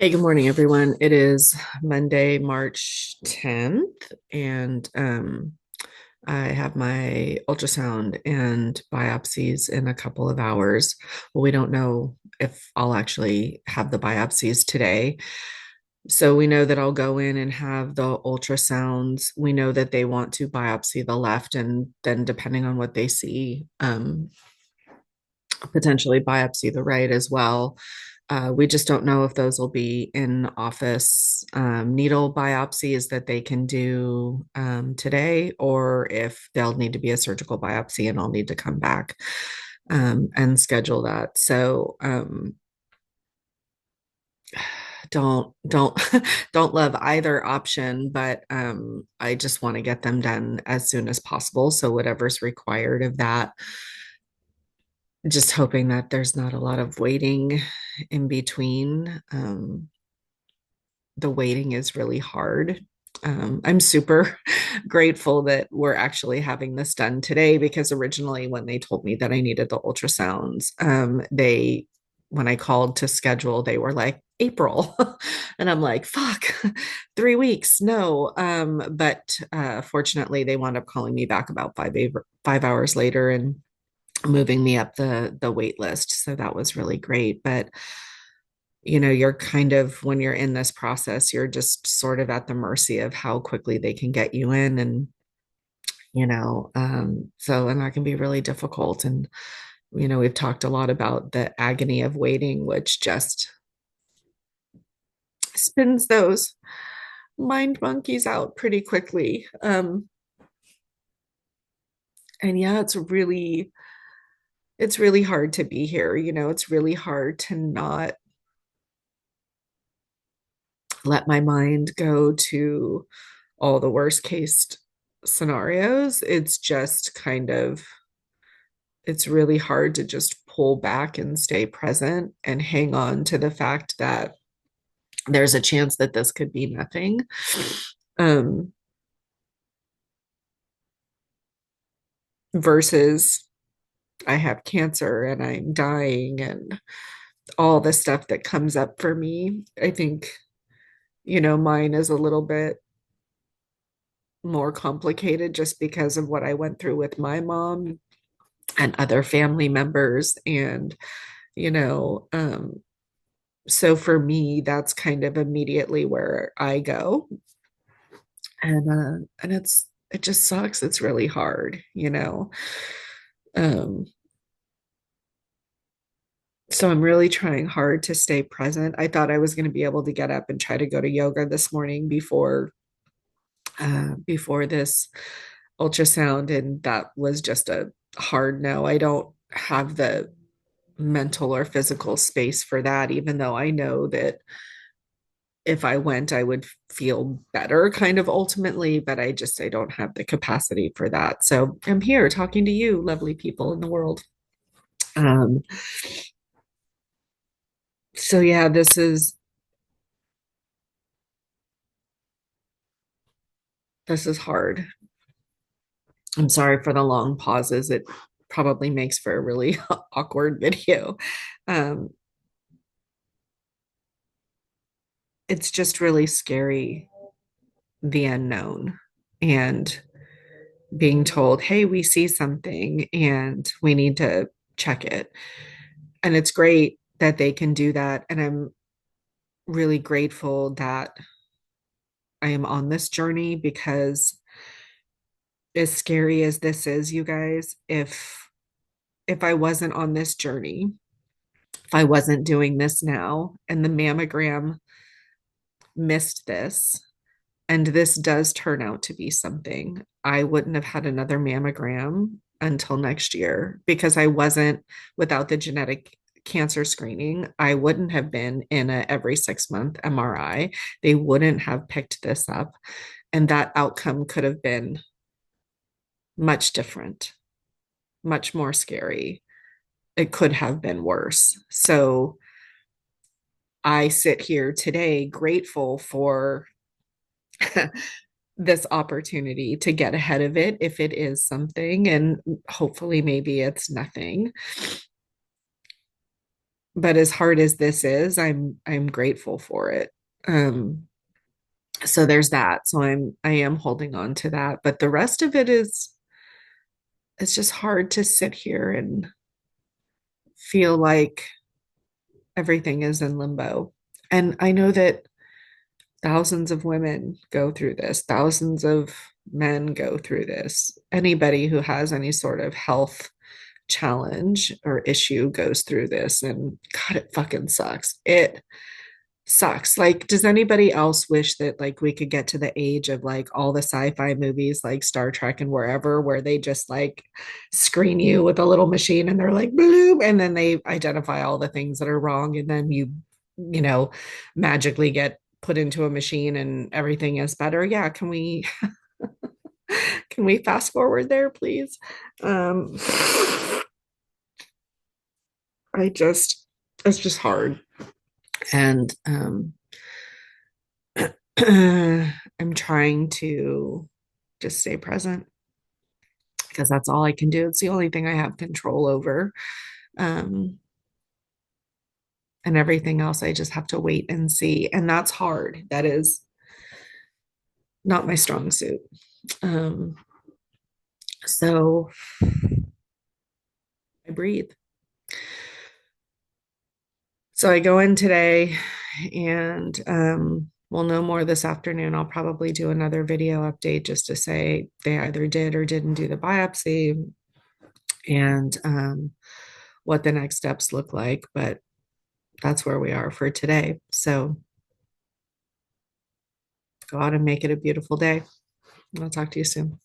Hey, good morning, everyone. It is Monday, March 10th, and I have my ultrasound and biopsies in a couple of hours. Well, we don't know if I'll actually have the biopsies today. So we know that I'll go in and have the ultrasounds. We know that they want to biopsy the left, and then depending on what they see, potentially biopsy the right as well. We just don't know if those will be in office needle biopsies that they can do today, or if they'll need to be a surgical biopsy and I'll need to come back and schedule that. So don't don't love either option, but I just want to get them done as soon as possible. So whatever's required of that, just hoping that there's not a lot of waiting in between. The waiting is really hard. I'm super grateful that we're actually having this done today because originally, when they told me that I needed the ultrasounds, when I called to schedule, they were like, April. And I'm like, fuck, 3 weeks. No. But fortunately, they wound up calling me back about 5 hours later and moving me up the wait list. So that was really great. But you're kind of, when you're in this process, you're just sort of at the mercy of how quickly they can get you in. And and that can be really difficult. And we've talked a lot about the agony of waiting, which just spins those mind monkeys out pretty quickly. And yeah, it's really hard to be here. It's really hard to not let my mind go to all the worst case scenarios. It's really hard to just pull back and stay present and hang on to the fact that there's a chance that this could be nothing. Um, Versus I have cancer and I'm dying and all the stuff that comes up for me. I think, mine is a little bit more complicated just because of what I went through with my mom and other family members. And, you know, um, so for me, that's kind of immediately where I go. And it just sucks. It's really hard. Um, so I'm really trying hard to stay present. I thought I was going to be able to get up and try to go to yoga this morning before this ultrasound, and that was just a hard no. I don't have the mental or physical space for that, even though I know that if I went, I would feel better kind of ultimately, but I don't have the capacity for that. So I'm here talking to you, lovely people in the world. Um, so yeah, this is hard. I'm sorry for the long pauses. It probably makes for a really awkward video. Um, it's just really scary, the unknown, and being told, hey, we see something and we need to check it. And it's great that they can do that. And I'm really grateful that I am on this journey because, as scary as this is, you guys, if I wasn't on this journey, if I wasn't doing this now and the mammogram missed this, and this does turn out to be something, I wouldn't have had another mammogram until next year because I wasn't, without the genetic cancer screening, I wouldn't have been in a every 6 month MRI. They wouldn't have picked this up. And that outcome could have been much different, much more scary. It could have been worse. So I sit here today grateful for this opportunity to get ahead of it if it is something, and hopefully maybe it's nothing. but as hard as this is, I'm grateful for it. Um, so there's that. So I am holding on to that, but the rest of it is it's just hard to sit here and feel like everything is in limbo. And I know that thousands of women go through this, thousands of men go through this. Anybody who has any sort of health challenge or issue goes through this. And God, it fucking sucks. It sucks. Like, does anybody else wish that like we could get to the age of like all the sci-fi movies like Star Trek and wherever where they just like screen you with a little machine and they're like bloom and then they identify all the things that are wrong and then you magically get put into a machine and everything is better. Yeah, can we fast forward there, please? Um I just it's just hard. And I'm trying to just stay present because that's all I can do. It's the only thing I have control over. Um, and everything else, I just have to wait and see. And that's hard. That is not my strong suit. Um, so I breathe. So I go in today and we'll know more this afternoon. I'll probably do another video update just to say they either did or didn't do the biopsy and what the next steps look like. But that's where we are for today. So go out and make it a beautiful day. I'll talk to you soon.